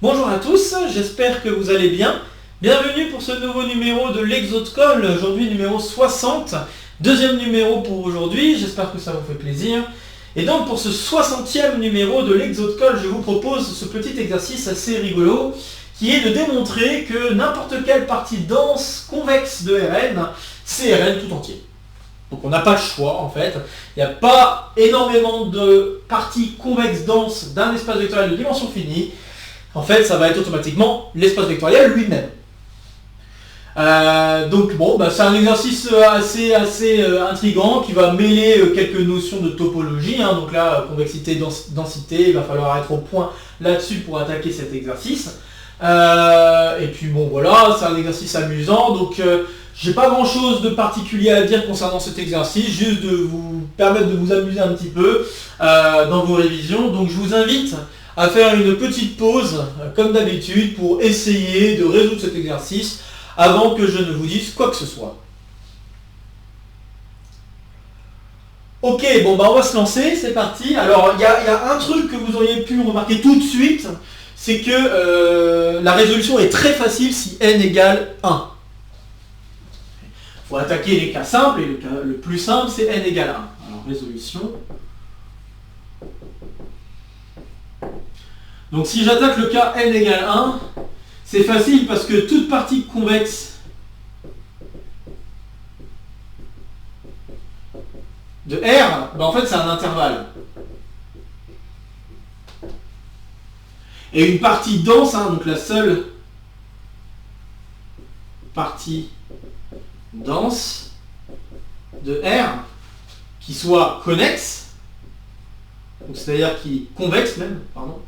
Bonjour à tous, j'espère que vous allez bien. Bienvenue pour ce nouveau numéro de l'Exode-Call, aujourd'hui numéro 60, deuxième numéro pour aujourd'hui, j'espère que ça vous fait plaisir. Et donc pour ce 60e numéro de l'Exode-Call, je vous propose ce petit exercice assez rigolo, qui est de démontrer que n'importe quelle partie dense convexe de Rn, c'est Rn tout entier. Donc on n'a pas le choix en fait, il n'y a pas énormément de parties convexes denses d'un espace vectoriel de dimension finie. En fait, ça va être automatiquement l'espace vectoriel lui-même. Donc bon, c'est un exercice assez intriguant qui va mêler quelques notions de topologie. Donc là, convexité, densité, il va falloir être au point là-dessus pour attaquer cet exercice. Et puis bon voilà, c'est un exercice amusant. Donc j'ai pas grand chose de particulier à dire concernant cet exercice, juste de vous permettre de vous amuser un petit peu dans vos révisions. Donc je vous invite à faire une petite pause, comme d'habitude, pour essayer de résoudre cet exercice avant que je ne vous dise quoi que ce soit. Ok, bon on va se lancer, c'est parti. Alors il y a un truc que vous auriez pu remarquer tout de suite, c'est que la résolution est très facile si n égale 1. Il faut attaquer les cas simples, et le plus simple c'est n égale 1. Alors résolution. Donc si j'attaque le cas n égale 1, c'est facile parce que toute partie convexe de R, en fait c'est un intervalle. Et une partie dense, donc la seule partie dense de R qui soit connexe, c'est-à-dire qui convexe même, pardon.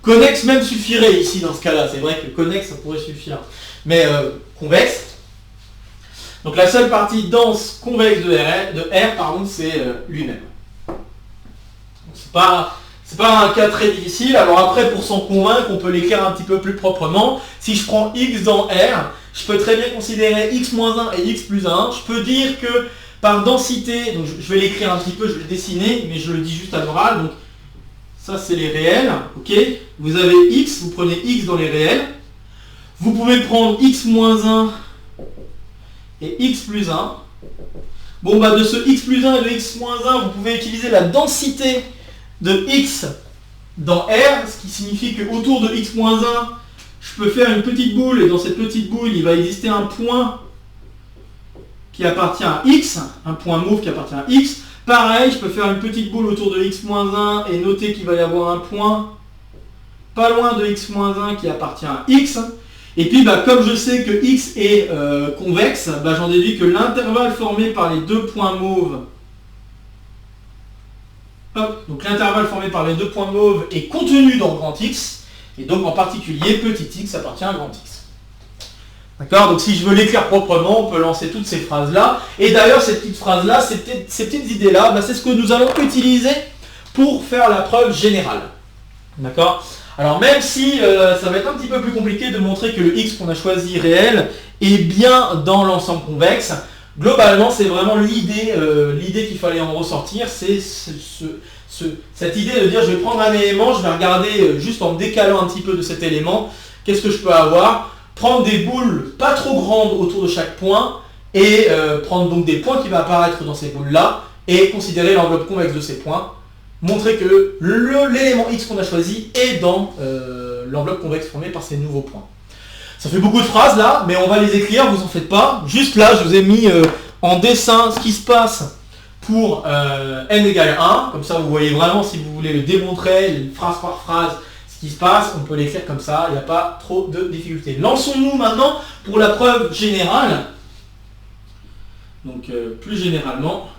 Connexe même suffirait ici dans ce cas-là, c'est vrai que connexe ça pourrait suffire, mais convexe. Donc la seule partie dense convexe de R, c'est lui-même. C'est pas un cas très difficile. Alors après, pour s'en convaincre, on peut l'écrire un petit peu plus proprement. Si je prends x dans R, je peux très bien considérer x-1 et x plus 1. Je peux dire que par densité, donc je vais l'écrire un petit peu, je vais le dessiner, mais je le dis juste à l'oral. Donc ça c'est les réels, ok. Vous avez x, vous prenez x dans les réels. Vous pouvez prendre x-1 et x plus 1. Bon de ce x plus 1 et de x-1, vous pouvez utiliser la densité de x dans R, ce qui signifie que autour de x-1, je peux faire une petite boule, et dans cette petite boule, il va exister un point qui appartient à x, un point mauve qui appartient à x. Pareil, je peux faire une petite boule autour de x-1 et noter qu'il va y avoir un point pas loin de x-1 qui appartient à x. Et puis comme je sais que x est convexe, j'en déduis que l'intervalle formé par les deux points mauves, donc l'intervalle formé par les deux points mauves est contenu dans grand X, et donc en particulier petit x appartient à grand X. D'accord? Donc si je veux l'écrire proprement, on peut lancer toutes ces phrases-là. Et d'ailleurs, ces petites phrases-là, ces petites idées-là, c'est ce que nous allons utiliser pour faire la preuve générale. D'accord? Alors même si ça va être un petit peu plus compliqué de montrer que le x qu'on a choisi réel est bien dans l'ensemble convexe, globalement c'est vraiment l'idée qu'il fallait en ressortir, c'est cette idée de dire je vais prendre un élément, je vais regarder juste en décalant un petit peu de cet élément, qu'est-ce que je peux avoir, prendre des boules pas trop grandes autour de chaque point, et prendre donc des points qui vont apparaître dans ces boules-là, et considérer l'enveloppe convexe de ces points, montrer que l'élément x qu'on a choisi est dans l'enveloppe convexe formée par ces nouveaux points. Ça fait beaucoup de phrases là, mais on va les écrire, vous en faites pas. Juste là, je vous ai mis en dessin ce qui se passe pour n égale 1. Comme ça, vous voyez vraiment, si vous voulez le démontrer, phrase par phrase, ce qui se passe, on peut l'écrire comme ça, il n'y a pas trop de difficultés. Lançons-nous maintenant pour la preuve générale. Donc, plus généralement.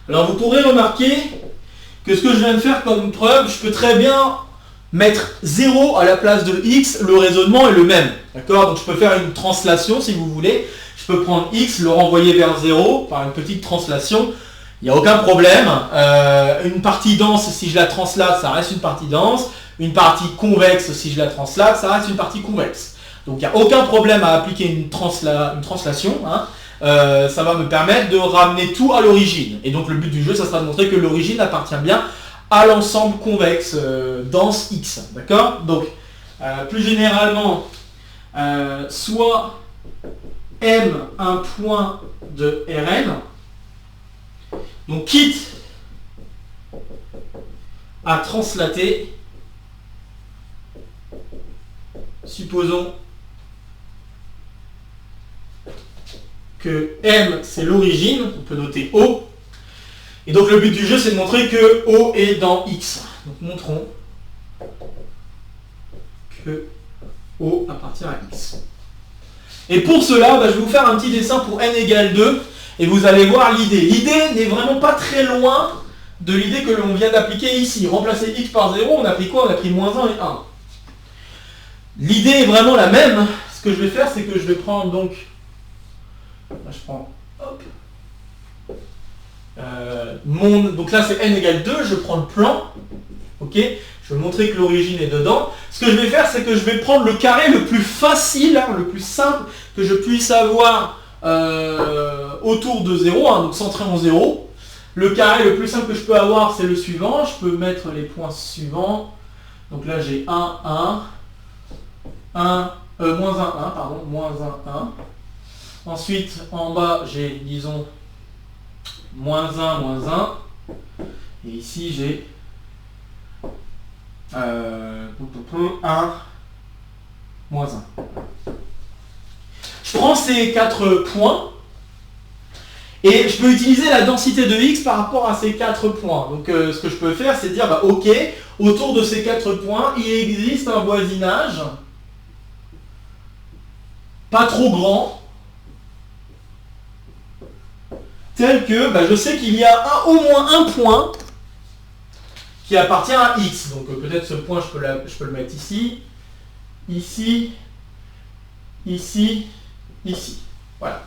Alors, vous pourrez remarquer que ce que je viens de faire comme preuve, je peux très bien mettre 0 à la place de x, le raisonnement est le même. D'accord? Donc je peux faire une translation si vous voulez. Je peux prendre x, le renvoyer vers 0 par une petite translation. Il n'y a aucun problème. Une partie dense, si je la translate, ça reste une partie dense. Une partie convexe, si je la translate, ça reste une partie convexe. Donc il n'y a aucun problème à appliquer une translation. Ça va me permettre de ramener tout à l'origine. Et donc le but du jeu, ça sera de montrer que l'origine appartient bien à l'ensemble convexe dense X. D'accord? Donc, plus généralement, soit M un point de Rn, donc quitte à translater, supposons que M c'est l'origine, on peut noter O, et donc le but du jeu c'est de montrer que O est dans X. Donc montrons que O appartient à X. Et pour cela, je vais vous faire un petit dessin pour n égale 2, et vous allez voir l'idée. L'idée n'est vraiment pas très loin de l'idée que l'on vient d'appliquer ici. Remplacer x par 0, on a pris quoi? On a pris moins 1 et 1. L'idée est vraiment la même. Ce que je vais faire, c'est que je vais prendre donc... Là, je prends... Hop. Donc là, c'est n égale 2, je prends le plan. Ok. Je vais montrer que l'origine est dedans. Ce que je vais faire, c'est que je vais prendre le carré le plus facile, le plus simple que je puisse avoir autour de 0, donc centré en 0. Le carré le plus simple que je peux avoir, c'est le suivant. Je peux mettre les points suivants. Donc là, j'ai 1, 1, 1, moins 1, 1, pardon, moins 1, 1. Ensuite, en bas, j'ai, disons, moins 1, moins 1. Et ici, j'ai 1, moins 1. Je prends ces 4 points et je peux utiliser la densité de x par rapport à ces 4 points. Donc ce que je peux faire, c'est dire, ok, autour de ces 4 points, il existe un voisinage pas trop grand, tel que je sais qu'il y a au moins un point qui appartient à x. Donc peut-être ce point, je peux le mettre ici, ici, ici, ici. Voilà.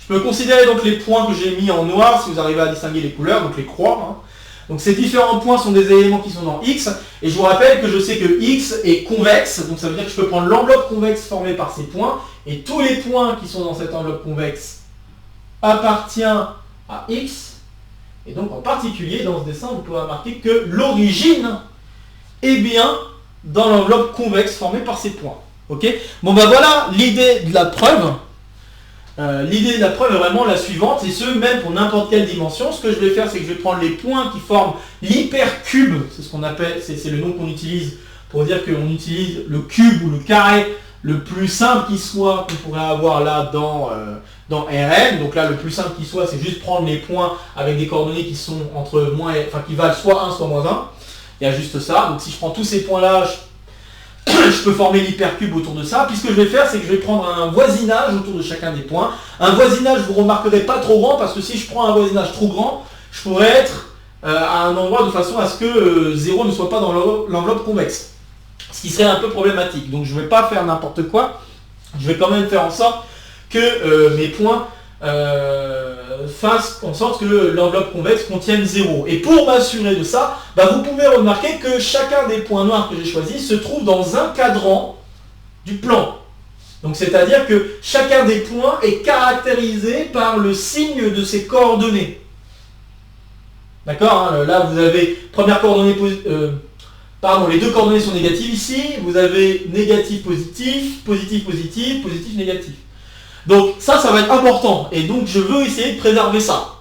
Je peux considérer donc les points que j'ai mis en noir, si vous arrivez à distinguer les couleurs, donc les croix. Donc ces différents points sont des éléments qui sont dans X, et je vous rappelle que je sais que X est convexe, donc ça veut dire que je peux prendre l'enveloppe convexe formée par ces points, et tous les points qui sont dans cette enveloppe convexe appartiennent à X, et donc en particulier dans ce dessin, vous pouvez remarquer que l'origine est bien dans l'enveloppe convexe formée par ces points. Ok? Bon voilà l'idée de la preuve. L'idée de la preuve est vraiment la suivante, et ce même pour n'importe quelle dimension. Ce que je vais faire, c'est que je vais prendre les points qui forment l'hypercube, c'est ce qu'on appelle, c'est le nom qu'on utilise pour dire qu'on utilise le cube ou le carré le plus simple qui soit qu'on pourrait avoir là dans Rn. Donc là, le plus simple qui soit, c'est juste prendre les points avec des coordonnées qui sont entre moins, qui valent soit 1 soit moins 1. Il y a juste ça. Donc si je prends tous ces points là, je peux former l'hypercube autour de ça. Puis ce que je vais faire, c'est que je vais prendre un voisinage autour de chacun des points. Un voisinage, vous remarquerez, pas trop grand, parce que si je prends un voisinage trop grand, je pourrais être à un endroit de façon à ce que 0 ne soit pas dans l'enveloppe convexe. Ce qui serait un peu problématique. Donc je ne vais pas faire n'importe quoi. Je vais quand même faire en sorte que mes points fassent en sorte que l'enveloppe convexe contienne 0. Et pour m'assurer de ça, vous pouvez remarquer que chacun des points noirs que j'ai choisis se trouve dans un cadran du plan. Donc c'est-à-dire que chacun des points est caractérisé par le signe de ses coordonnées. D'accord, hein, là vous avez première coordonnée les deux coordonnées sont négatives ici, vous avez négatif, positif, positif, positif, positif, négatif. Donc ça va être important, et donc je veux essayer de préserver ça.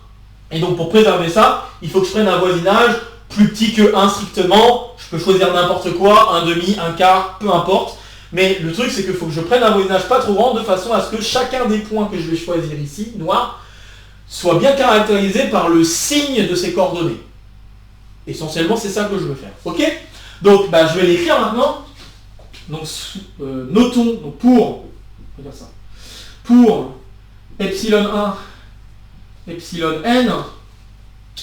Et donc pour préserver ça, il faut que je prenne un voisinage plus petit que 1 strictement. Je peux choisir n'importe quoi, un demi, un quart, peu importe. Mais le truc, c'est qu'il faut que je prenne un voisinage pas trop grand, de façon à ce que chacun des points que je vais choisir ici, noir, soit bien caractérisé par le signe de ses coordonnées. Essentiellement, c'est ça que je veux faire. Ok? Donc je vais l'écrire maintenant. Donc notons, donc pour epsilon 1, epsilon n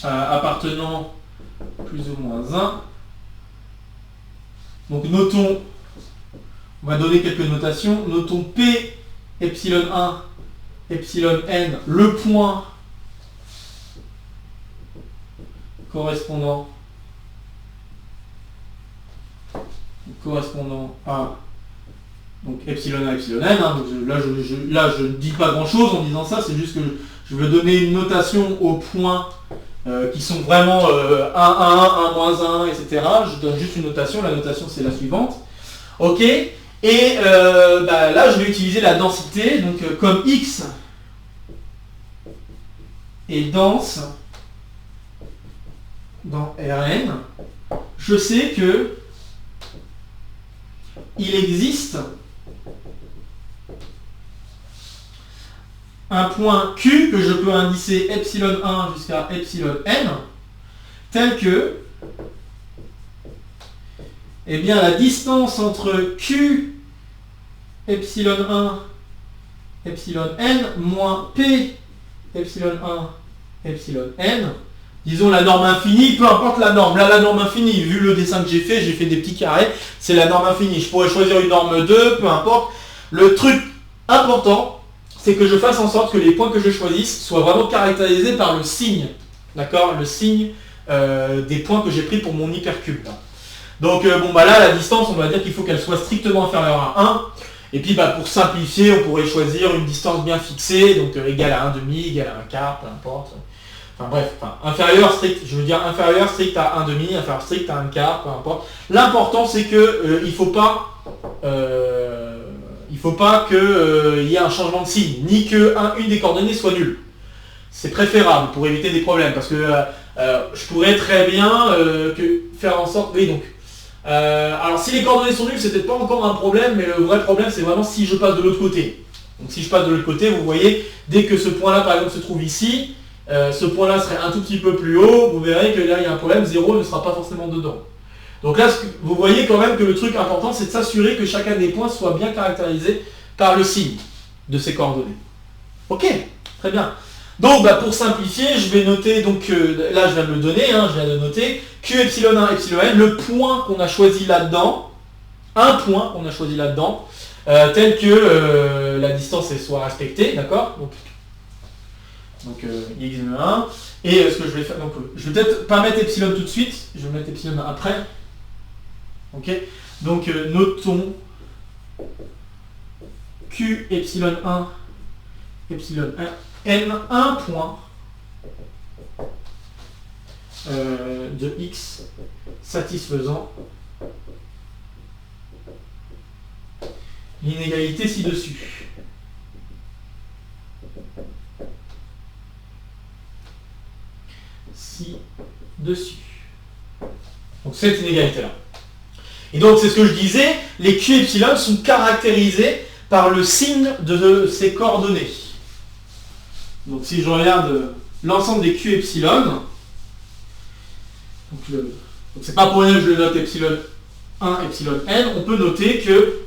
appartenant plus ou moins 1. Donc notons, on va donner quelques notations. Notons P epsilon 1, epsilon n, le point correspondant à donc epsilon 1, epsilon n. Donc là, je ne dis pas grand chose en disant ça, c'est juste que je veux donner une notation au point qui sont vraiment 1, 1, 1, moins 1, etc. Je donne juste une notation, la notation c'est la suivante. Ok. Et là je vais utiliser la densité, donc comme X est dense dans Rn, je sais que il existe un point Q que je peux indicer epsilon 1 jusqu'à epsilon n, tel que eh bien, la distance entre Q epsilon 1 epsilon n moins P epsilon 1 epsilon n, disons la norme infinie, peu importe la norme. Là, la norme infinie, vu le dessin que j'ai fait des petits carrés, c'est la norme infinie. Je pourrais choisir une norme 2, peu importe. Le truc important, c'est que je fasse en sorte que les points que je choisisse soient vraiment caractérisés par le signe. D'accord? Le signe des points que j'ai pris pour mon hypercube. Donc, là, la distance, on va dire qu'il faut qu'elle soit strictement inférieure à 1. Et puis, pour simplifier, on pourrait choisir une distance bien fixée, donc égale à 1,5, égale à 1/4, peu importe. Enfin bref, inférieur strict, je veux dire inférieur strict à 1,5, inférieur strict à 1/4, peu importe. L'important c'est que il faut pas qu'il y ait un changement de signe, ni que une des coordonnées soit nulle. C'est préférable pour éviter des problèmes, parce que je pourrais très bien faire en sorte. Oui, donc. Alors si les coordonnées sont nulles, c'est peut-être pas encore un problème, mais le vrai problème c'est vraiment si je passe de l'autre côté. Donc si je passe de l'autre côté, vous voyez, dès que ce point-là par exemple se trouve ici, ce point-là serait un tout petit peu plus haut, vous verrez que là il y a un problème, 0 ne sera pas forcément dedans. Donc là, vous voyez quand même que le truc important, c'est de s'assurer que chacun des points soit bien caractérisé par le signe de ces coordonnées. Ok, très bien. Donc pour simplifier, je vais noter, donc là je viens de le donner, je viens de noter, Q epsilon 1, epsilon n, le point qu'on a choisi là-dedans, un point qu'on a choisi là-dedans, tel que la distance elle soit respectée, d'accord? Donc x de 1, et ce que je vais faire, donc je vais peut-être pas mettre epsilon tout de suite, je vais mettre epsilon après. Ok, donc notons Q epsilon 1, epsilon 1, n, un point de x satisfaisant l'inégalité ci-dessus. Ci-dessus. Donc cette inégalité-là. Et donc c'est ce que je disais, les Q epsilon sont caractérisés par le signe de ces coordonnées. Donc si je regarde l'ensemble des Q epsilon, donc c'est pas pour rien que je le note epsilon 1, epsilon n, on peut noter que,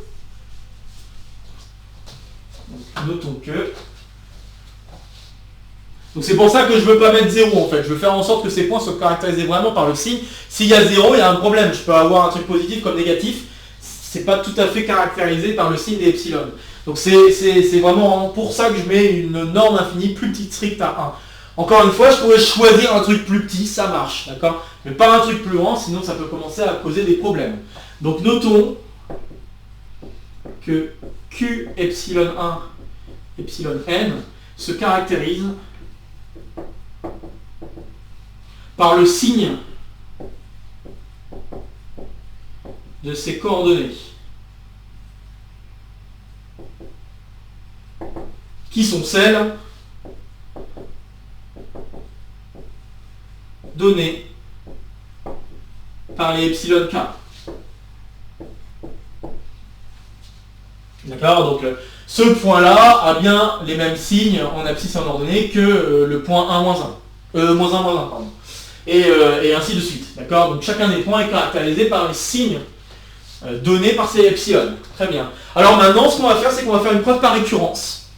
donc, notons que, donc c'est pour ça que je ne veux pas mettre 0 en fait, je veux faire en sorte que ces points soient caractérisés vraiment par le signe. S'il y a 0, il y a un problème, je peux avoir un truc positif comme négatif, c'est pas tout à fait caractérisé par le signe des epsilon. Donc c'est vraiment pour ça que je mets une norme infinie plus petite stricte à 1. Encore une fois, je pourrais choisir un truc plus petit, ça marche, d'accord? Mais pas un truc plus grand, sinon ça peut commencer à causer des problèmes. Donc notons que Q epsilon 1, epsilon n se caractérise par le signe de ces coordonnées, qui sont celles données par les epsilon k. D'accord? Donc ce point-là a bien les mêmes signes en abscisse et en ordonnée que le point 1, moins 1, pardon. Et ainsi de suite. D'accord? Donc chacun des points est caractérisé par les signes donnés par ces epsilon. Très bien. Alors maintenant, ce qu'on va faire, c'est qu'on va faire une preuve par récurrence.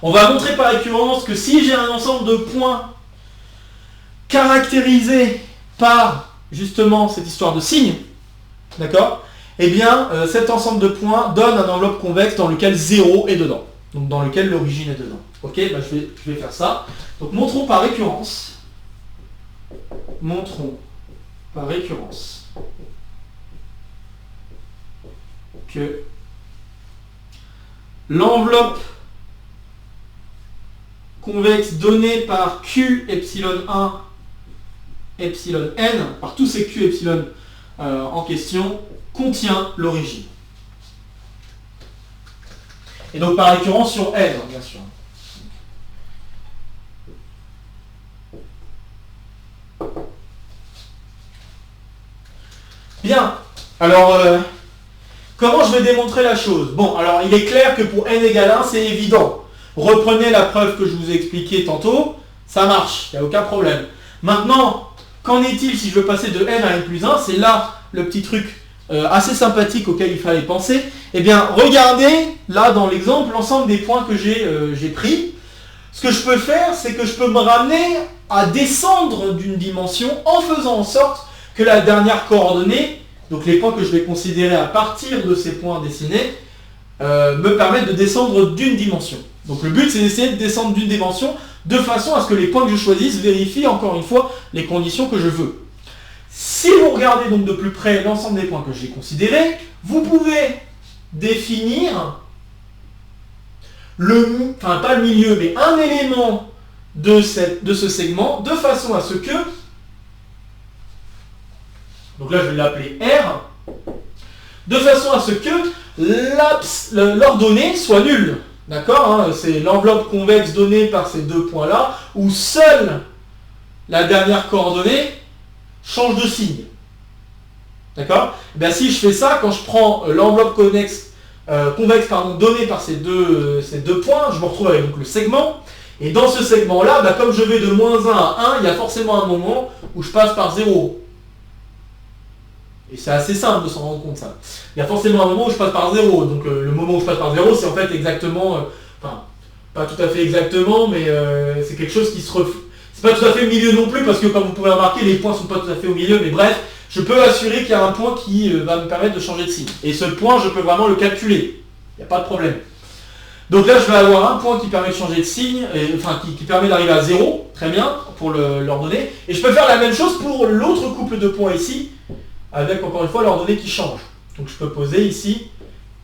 On va montrer par récurrence que si j'ai un ensemble de points caractérisés par justement cette histoire de signes, d'accord? Eh bien, cet ensemble de points donne une enveloppe convexe dans lequel 0 est dedans. Donc dans lequel l'origine est dedans. Ok, je vais faire ça. Donc montrons par récurrence. Montrons par récurrence que l'enveloppe convexe donnée par Q epsilon 1, epsilon n, par tous ces q epsilon en question, contient l'origine. Et donc par récurrence sur n, bien sûr. Bien, alors comment je vais démontrer la chose? Bon, alors il est clair que pour n égale 1, c'est évident. Reprenez la preuve que je vous ai expliquée tantôt, ça marche, il n'y a aucun problème. Maintenant, qu'en est-il si je veux passer de n à n plus 1? C'est là le petit truc assez sympathique auquel il fallait penser. Eh bien, regardez, là dans l'exemple, l'ensemble des points que j'ai pris. Ce que je peux faire, c'est que je peux me ramener à descendre d'une dimension en faisant en sorte que la dernière coordonnée, donc les points que je vais considérer à partir de ces points dessinés, me permettent de descendre d'une dimension. Donc le but, c'est d'essayer de descendre d'une dimension de façon à ce que les points que je choisisse vérifient encore une fois les conditions que je veux. Si vous regardez donc de plus près l'ensemble des points que j'ai considérés, vous pouvez définir pas le milieu, mais un élément de ce segment de façon à ce que, donc là je vais l'appeler R, de façon à ce que l'ordonnée soit nulle. D'accord, hein, c'est l'enveloppe convexe donnée par ces deux points-là, où seule la dernière coordonnée change de signe. D'accord? Et bien si je fais ça, quand je prends l'enveloppe convexe donnée par ces deux points, je me retrouve avec donc, le segment. Et dans ce segment-là, comme je vais de -1 à 1, il y a forcément un moment où je passe par 0. Et c'est assez simple de s'en rendre compte, ça. Il y a forcément un moment où je passe par 0. Donc le moment où je passe par 0, c'est en fait exactement... pas tout à fait exactement, mais c'est quelque chose qui se reflète. C'est pas tout à fait au milieu non plus, parce que comme vous pouvez remarquer, les points ne sont pas tout à fait au milieu, mais bref, je peux assurer qu'il y a un point qui va me permettre de changer de signe. Et ce point, je peux vraiment le calculer. Il n'y a pas de problème. Donc là, je vais avoir un point qui permet de changer de signe, qui permet d'arriver à 0, très bien, pour l'ordonnée. Et je peux faire la même chose pour l'autre couple de points ici, avec encore une fois l'ordonnée qui change. Donc je peux poser ici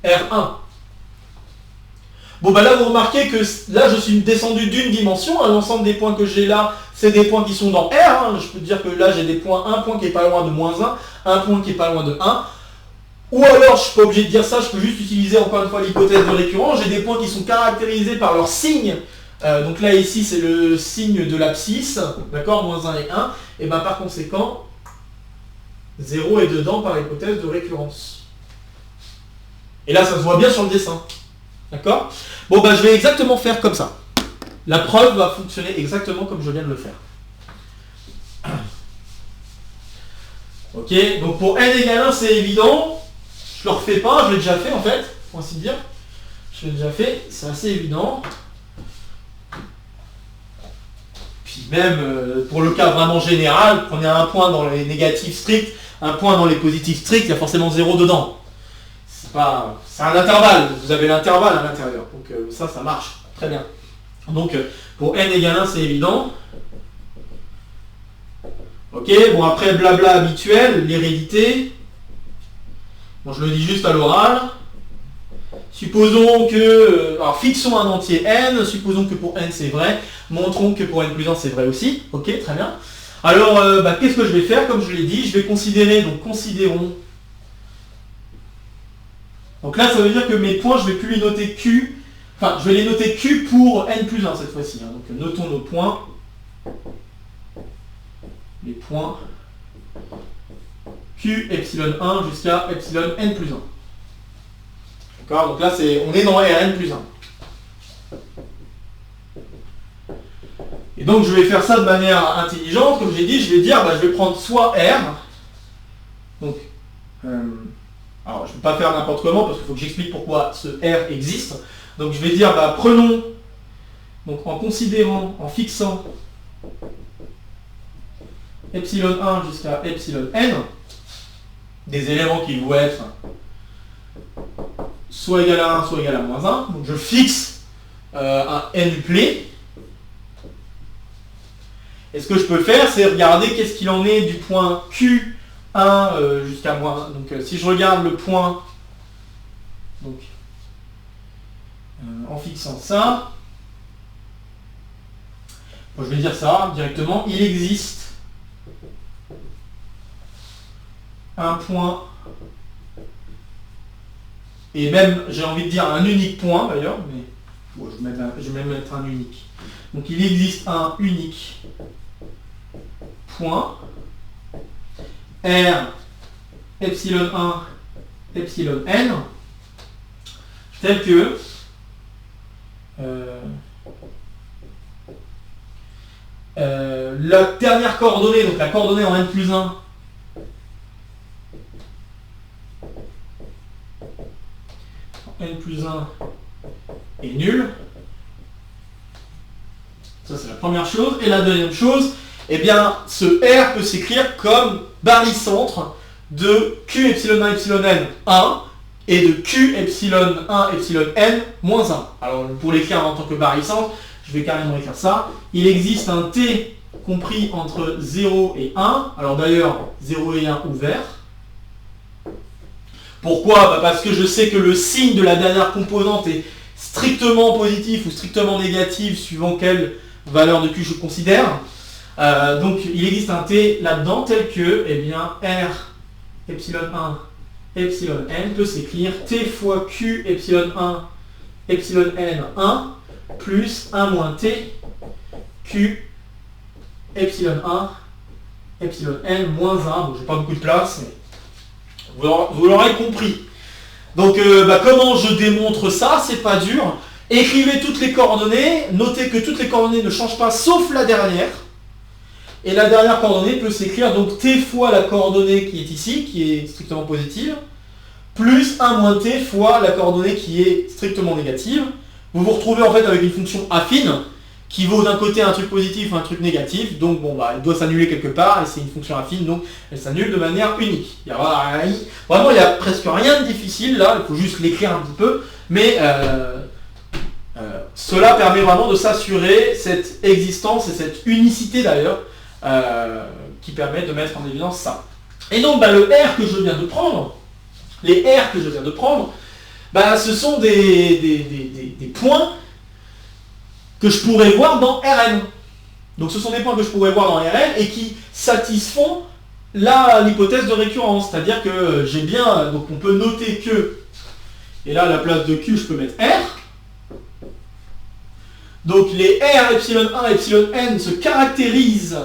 R1. Bon là vous remarquez que là je suis descendu d'une dimension, l'ensemble des points que j'ai là, c'est des points qui sont dans R, hein. Je peux dire que là j'ai des points, un point qui est pas loin de -1, un point qui est pas loin de 1. Ou alors je suis pas obligé de dire ça, je peux juste utiliser encore une fois l'hypothèse de récurrence, j'ai des points qui sont caractérisés par leur signe. Donc là ici c'est le signe de l'abscisse, d'accord, -1 et 1, et par conséquent 0 est dedans par hypothèse de récurrence. Et là, ça se voit bien sur le dessin. D'accord? Bon, je vais exactement faire comme ça. La preuve va fonctionner exactement comme je viens de le faire. Ok, donc pour n égale 1, c'est évident. Je ne le refais pas, je l'ai déjà fait en fait, pour ainsi dire. Je l'ai déjà fait, c'est assez évident. Puis même, pour le cas vraiment général, prenez un point dans les négatifs stricts, un point dans les positifs stricts, il y a forcément 0 dedans. C'est un intervalle, vous avez l'intervalle à l'intérieur. Donc ça marche. Très bien. Donc pour n égale 1, c'est évident. Ok, bon après blabla habituel, l'hérédité. Bon, je le dis juste à l'oral. Supposons que... alors fixons un entier n, supposons que pour n c'est vrai, montrons que pour n plus 1 c'est vrai aussi. Ok, très bien. Alors, qu'est-ce que je vais faire? Comme je l'ai dit, je vais considérer, donc considérons... Donc là, ça veut dire que mes points, je ne vais plus les noter Q, enfin, je vais les noter Q pour n plus 1 cette fois-ci. Hein. Donc notons nos points. Les points Q epsilon 1 jusqu'à epsilon n plus 1. D'accord? Donc là, on est dans Rn plus 1. Et donc je vais faire ça de manière intelligente, comme j'ai dit, je vais dire, je vais prendre soit R, donc, alors je ne vais pas faire n'importe comment, parce qu'il faut que j'explique pourquoi ce R existe, donc je vais dire, prenons, donc en considérant, en fixant epsilon 1 jusqu'à epsilon n, des éléments qui vont être soit égal à 1, soit égal à -1, donc je fixe un n duplé. Et ce que je peux faire, c'est regarder qu'est-ce qu'il en est du point Q1 jusqu'à -1. Donc si je regarde le point, donc, en fixant ça, bon, je vais dire ça directement, il existe un point, et même, j'ai envie de dire un unique point d'ailleurs, mais bon, je vais même mettre un unique. Donc il existe un unique point, R, epsilon 1, epsilon n, tel que la dernière coordonnée, donc la coordonnée en n plus 1, n plus 1 est nul. Ça c'est la première chose. Et la deuxième chose, eh bien ce R peut s'écrire comme barycentre de Q epsilon 1 epsilon n 1 et de Q epsilon 1 epsilon n moins 1. Alors pour l'écrire en tant que barycentre, je vais carrément écrire ça. Il existe un T compris entre 0 et 1. Alors d'ailleurs, 0 et 1 ouvert. Pourquoi? Parce que je sais que le signe de la dernière composante est strictement positif ou strictement négatif suivant quelle valeur de Q je considère. Donc il existe un T là-dedans tel que eh bien, R epsilon 1 epsilon n peut s'écrire T fois Q epsilon 1 epsilon n 1 plus 1 moins T Q epsilon 1 epsilon n moins 1. Bon, j'ai pas beaucoup de place, mais vous l'aurez compris. Donc comment je démontre ça? C'est pas dur. Écrivez toutes les coordonnées, notez que toutes les coordonnées ne changent pas sauf la dernière. Et la dernière coordonnée peut s'écrire donc t fois la coordonnée qui est ici, qui est strictement positive, plus 1 moins t fois la coordonnée qui est strictement négative. Vous vous retrouvez en fait avec une fonction affine qui vaut d'un côté un truc positif ou un truc négatif, donc bon elle doit s'annuler quelque part, et c'est une fonction affine, donc elle s'annule de manière unique. Vraiment il n'y a presque rien de difficile là, il faut juste l'écrire un petit peu, mais cela permet vraiment de s'assurer cette existence et cette unicité d'ailleurs, qui permet de mettre en évidence ça. Et donc le R que je viens de prendre, les R que je viens de prendre, ce sont des points que je pourrais voir dans Rn. Donc ce sont des points que je pourrais voir dans Rn et qui satisfont l'hypothèse de récurrence. C'est-à-dire que j'ai bien, donc on peut noter que, et là à la place de Q je peux mettre R. Donc les R epsilon 1 epsilon n se caractérisent,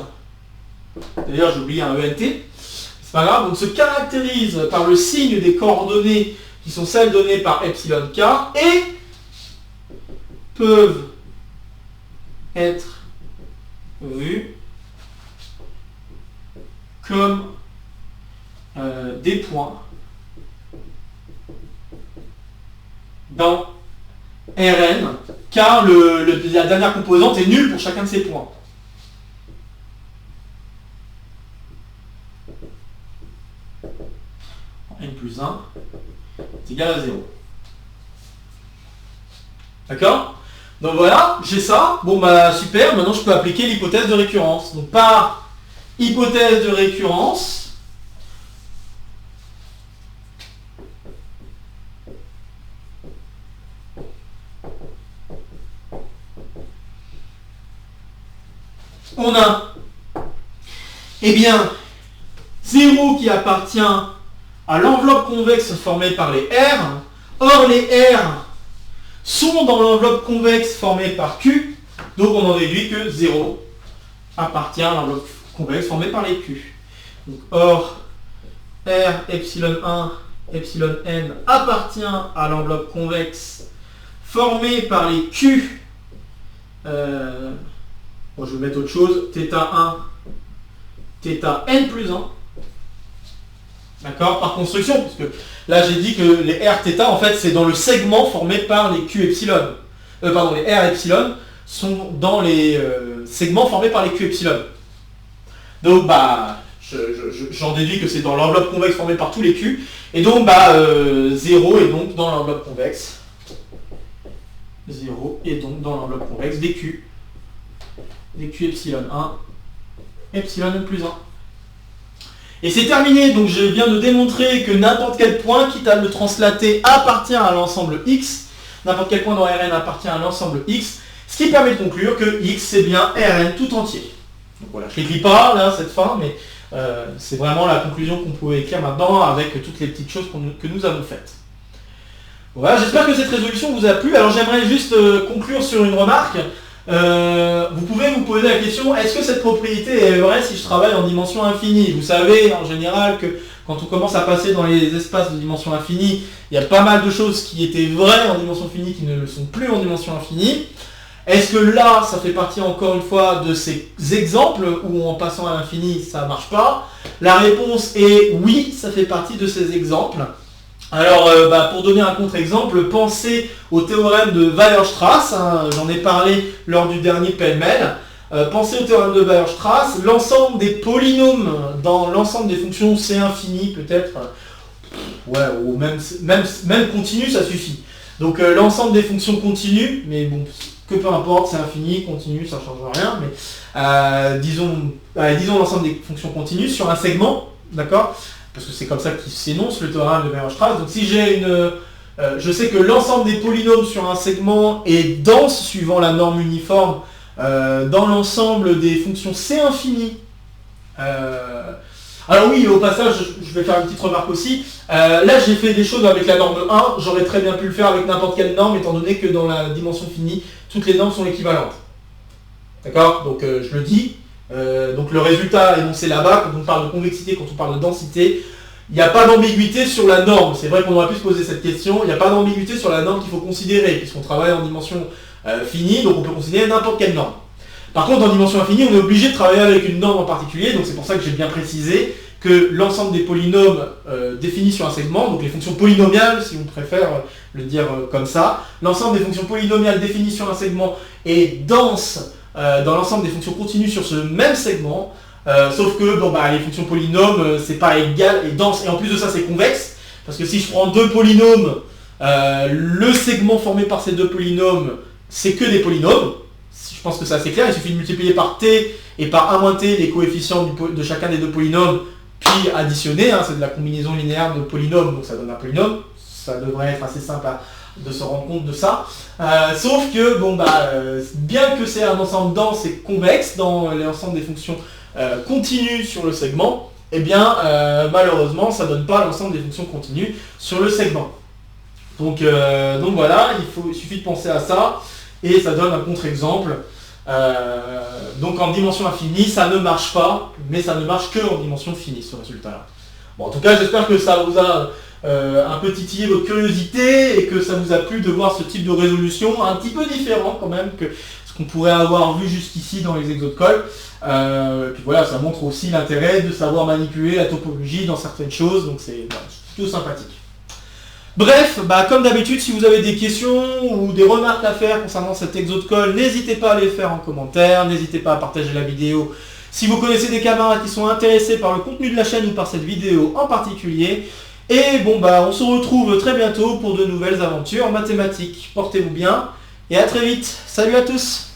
d'ailleurs j'ai oublié un ENT, c'est pas grave, donc se caractérisent par le signe des coordonnées qui sont celles données par epsilon k et peuvent être vus comme des points dans Rn, car la dernière composante est nulle pour chacun de ces points. N plus 1 est égal à 0. D'accord? Donc voilà, j'ai ça. Bon super, maintenant je peux appliquer l'hypothèse de récurrence. Donc par hypothèse de récurrence, on a eh bien 0 qui appartient à l'enveloppe convexe formée par les R. Or les R sont dans l'enveloppe convexe formée par Q, donc on en déduit que 0 appartient à l'enveloppe convexe formée par les Q. Donc, or, R epsilon 1 epsilon n appartient à l'enveloppe convexe formée par les Q. Bon, je vais mettre autre chose, θ1, θn plus 1. D'accord? Par construction, puisque là j'ai dit que les Rθ en fait c'est dans le segment formé par les Q epsilon. Les R epsilon sont dans les segments formés par les Q epsilon. Donc j'en déduis que c'est dans l'enveloppe convexe formée par tous les Q. Et donc 0 est donc dans l'enveloppe convexe. 0 est donc dans l'enveloppe convexe des Q. Des Q epsilon 1, epsilon n plus 1. Et c'est terminé, donc je viens de démontrer que n'importe quel point, quitte à le translater, appartient à l'ensemble X. N'importe quel point dans Rn appartient à l'ensemble X, ce qui permet de conclure que X c'est bien Rn tout entier. Donc voilà, je ne l'écris pas là, cette fin, mais C'est vraiment la conclusion qu'on pouvait écrire maintenant avec toutes les petites choses que nous avons faites. Voilà, j'espère que cette résolution vous a plu. Alors j'aimerais juste conclure sur une remarque. Vous pouvez vous poser la question, est-ce que cette propriété est vraie si je travaille en dimension infinie? Vous savez en général que quand on commence à passer dans les espaces de dimension infinie, il y a pas mal de choses qui étaient vraies en dimension finie qui ne le sont plus en dimension infinie. Est-ce que là, ça fait partie encore une fois de ces exemples où en passant à l'infini, ça ne marche pas? La réponse est oui, ça fait partie de ces exemples. Alors, pour donner un contre-exemple, pensez au théorème de Weierstrass, hein, j'en ai parlé lors du dernier pêle-mêle. Pensez au théorème de Weierstrass, l'ensemble des polynômes dans l'ensemble des fonctions c'est infini peut-être, ouais, ou même continu, ça suffit. Donc l'ensemble des fonctions continues, mais bon, que peu importe, c'est infini, continu, ça ne change rien, mais disons l'ensemble des fonctions continues sur un segment, d'accord? Parce que c'est comme ça qu'il s'énonce le théorème de Weierstrass. Donc si j'ai je sais que l'ensemble des polynômes sur un segment est dense suivant la norme uniforme dans l'ensemble des fonctions C infini. Alors oui, au passage, je vais faire une petite remarque aussi. Là, j'ai fait des choses avec la norme 1. J'aurais très bien pu le faire avec n'importe quelle norme, étant donné que dans la dimension finie, toutes les normes sont équivalentes. D'accord? Donc je le dis. Donc le résultat énoncé là-bas, quand on parle de convexité, quand on parle de densité, il n'y a pas d'ambiguïté sur la norme. C'est vrai qu'on aurait pu se poser cette question. Il n'y a pas d'ambiguïté sur la norme qu'il faut considérer, puisqu'on travaille en dimension finie, donc on peut considérer n'importe quelle norme. Par contre, en dimension infinie, on est obligé de travailler avec une norme en particulier, donc c'est pour ça que j'ai bien précisé que l'ensemble des polynômes définis sur un segment, donc les fonctions polynomiales, si on préfère le dire comme ça, l'ensemble des fonctions polynomiales définies sur un segment est dense dans l'ensemble des fonctions continues sur ce même segment, sauf que les fonctions polynômes, c'est pas égal et dense, et en plus de ça, c'est convexe, parce que si je prends deux polynômes, le segment formé par ces deux polynômes, c'est que des polynômes. Je pense que c'est assez clair, il suffit de multiplier par t et par 1 moins t les coefficients de chacun des deux polynômes, puis additionner, hein, c'est de la combinaison linéaire de polynômes, donc ça donne un polynôme, ça devrait être assez simple de se rendre compte de ça. Sauf que, bien que c'est un ensemble dense et convexe dans l'ensemble des fonctions continues sur le segment, eh bien, malheureusement, ça ne donne pas l'ensemble des fonctions continues sur le segment. Donc voilà, il suffit de penser à ça, et ça donne un contre-exemple. Donc en dimension infinie, ça ne marche pas, mais ça ne marche que en dimension finie, ce résultat-là. Bon, en tout cas, j'espère que ça vous a un peu titillé votre curiosité et que ça vous a plu de voir ce type de résolution un petit peu différent quand même que ce qu'on pourrait avoir vu jusqu'ici dans les exos de colle. Puis voilà, ça montre aussi l'intérêt de savoir manipuler la topologie dans certaines choses, donc c'est plutôt sympathique. Bref, comme d'habitude, si vous avez des questions ou des remarques à faire concernant cet exo de colle, n'hésitez pas à les faire en commentaire, n'hésitez pas à partager la vidéo. Si vous connaissez des camarades qui sont intéressés par le contenu de la chaîne ou par cette vidéo en particulier. Et on se retrouve très bientôt pour de nouvelles aventures mathématiques. Portez-vous bien et à très vite. Salut à tous!